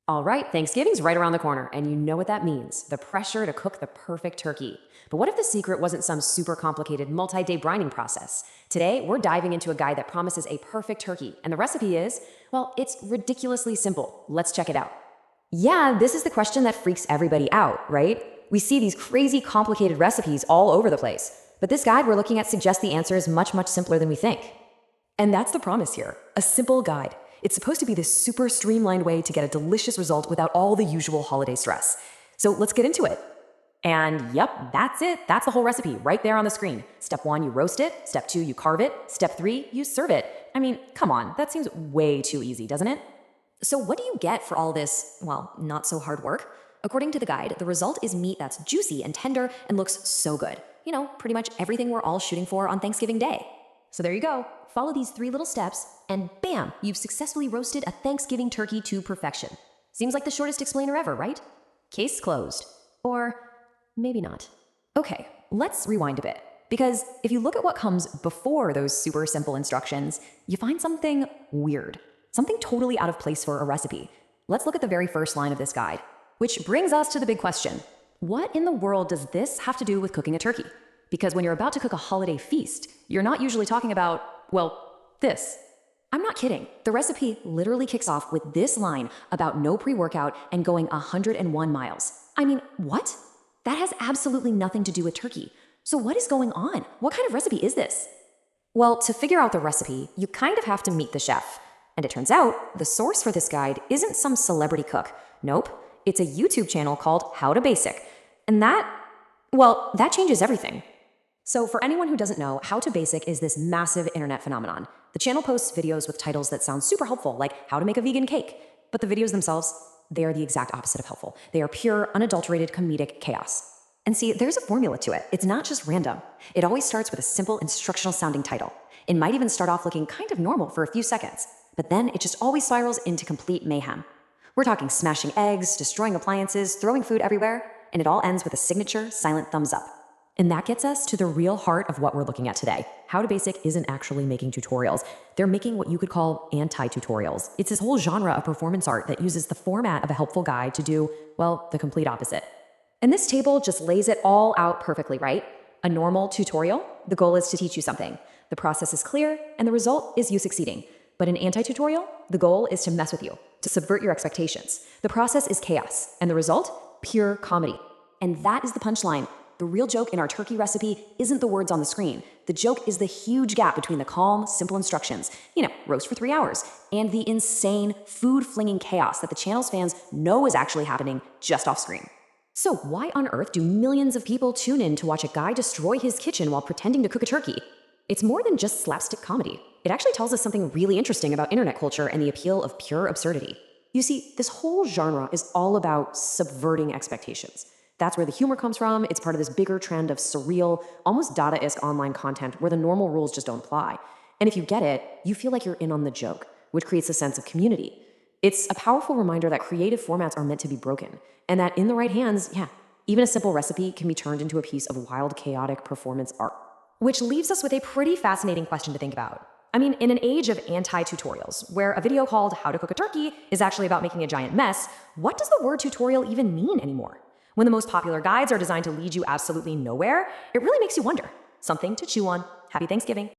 All right, Thanksgiving's right around the corner, and you know what that means, the pressure to cook the perfect turkey. But what if the secret wasn't some super complicated multi-day brining process? Today, we're diving into a guide that promises a perfect turkey, and the recipe is, well, it's ridiculously simple. Let's check it out. Yeah, this is the question that freaks everybody out, right? We see these crazy complicated recipes all over the place. But this guide we're looking at suggests the answer is much, much simpler than we think. And that's the promise here, a simple guide. It's supposed to be this super streamlined way to get a delicious result without all the usual holiday stress. So let's get into it. And yep, that's it. That's the whole recipe right there on the screen. Step 1, you roast it. Step 2, you carve it. Step 3, you serve it. I mean, come on, that seems way too easy, doesn't it? So what do you get for all this, well, not so hard work? According to the guide, the result is meat that's juicy and tender and looks so good. You know, pretty much everything we're all shooting for on Thanksgiving Day. So there you go. Follow these 3 little steps, and bam, you've successfully roasted a Thanksgiving turkey to perfection. Seems like the shortest explainer ever, right? Case closed. Or maybe not. Okay, let's rewind a bit. Because if you look at what comes before those super simple instructions, you find something weird. Something totally out of place for a recipe. Let's look at the very first line of this guide. Which brings us to the big question. What in the world does this have to do with cooking a turkey? Because when you're about to cook a holiday feast, you're not usually talking about, well, this. I'm not kidding. The recipe literally kicks off with this line about no pre-workout and going 101 miles. I mean, what? That has absolutely nothing to do with turkey. So what is going on? What kind of recipe is this? Well, to figure out the recipe, you kind of have to meet the chef. And it turns out, the source for this guide isn't some celebrity cook. Nope, it's a YouTube channel called How to Basic. And that changes everything. So for anyone who doesn't know, How to Basic is this massive internet phenomenon. The channel posts videos with titles that sound super helpful, like how to make a vegan cake. But the videos themselves, they are the exact opposite of helpful. They are pure, unadulterated comedic chaos. And see, there's a formula to it. It's not just random. It always starts with a simple instructional sounding title. It might even start off looking kind of normal for a few seconds, but then it just always spirals into complete mayhem. We're talking smashing eggs, destroying appliances, throwing food everywhere, and it all ends with a signature silent thumbs up. And that gets us to the real heart of what we're looking at today. How to Basic isn't actually making tutorials. They're making what you could call anti-tutorials. It's this whole genre of performance art that uses the format of a helpful guide to do, well, the complete opposite. And this table just lays it all out perfectly, right? A normal tutorial, the goal is to teach you something. The process is clear, and the result is you succeeding. But an anti-tutorial, the goal is to mess with you, to subvert your expectations. The process is chaos, and the result, pure comedy. And that is the punchline. The real joke in our turkey recipe isn't the words on the screen. The joke is the huge gap between the calm, simple instructions, roast for 3 hours, and the insane, food-flinging chaos that the channel's fans know is actually happening just off screen. So why on earth do millions of people tune in to watch a guy destroy his kitchen while pretending to cook a turkey? It's more than just slapstick comedy. It actually tells us something really interesting about internet culture and the appeal of pure absurdity. You see, this whole genre is all about subverting expectations. That's where the humor comes from. It's part of this bigger trend of surreal, almost Dada-esque online content where the normal rules just don't apply. And if you get it, you feel like you're in on the joke, which creates a sense of community. It's a powerful reminder that creative formats are meant to be broken, and that in the right hands, even a simple recipe can be turned into a piece of wild, chaotic performance art. Which leaves us with a pretty fascinating question to think about. I mean, in an age of anti-tutorials, where a video called How to Cook a Turkey is actually about making a giant mess, what does the word tutorial even mean anymore? When the most popular guides are designed to lead you absolutely nowhere, it really makes you wonder. Something to chew on. Happy Thanksgiving.